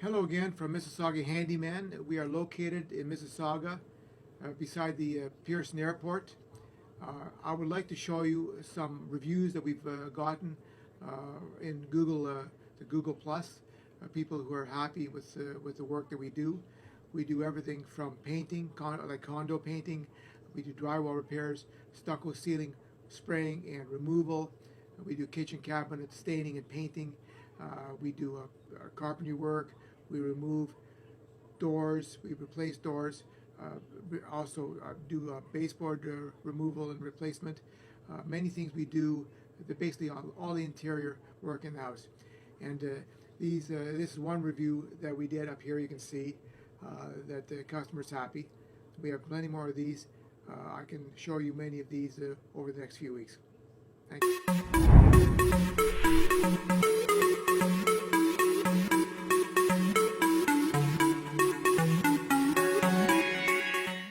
Hello again from Mississauga Handyman. We are located in Mississauga beside the Pearson Airport. I would like to show you some reviews that we've gotten in Google, the Google Plus, people who are happy with the work that we do. We do everything from painting, like condo painting. We do drywall repairs, stucco ceiling spraying and removal. We do kitchen cabinet staining and painting. We do carpentry work. We remove doors. We replace doors. We also do baseboard removal and replacement. Many things we do. Basically all the interior work in the house. And this is one review that we did up here. You can see that the customer's happy. We have plenty more of these. I can show you many of these over the next few weeks. Thank you.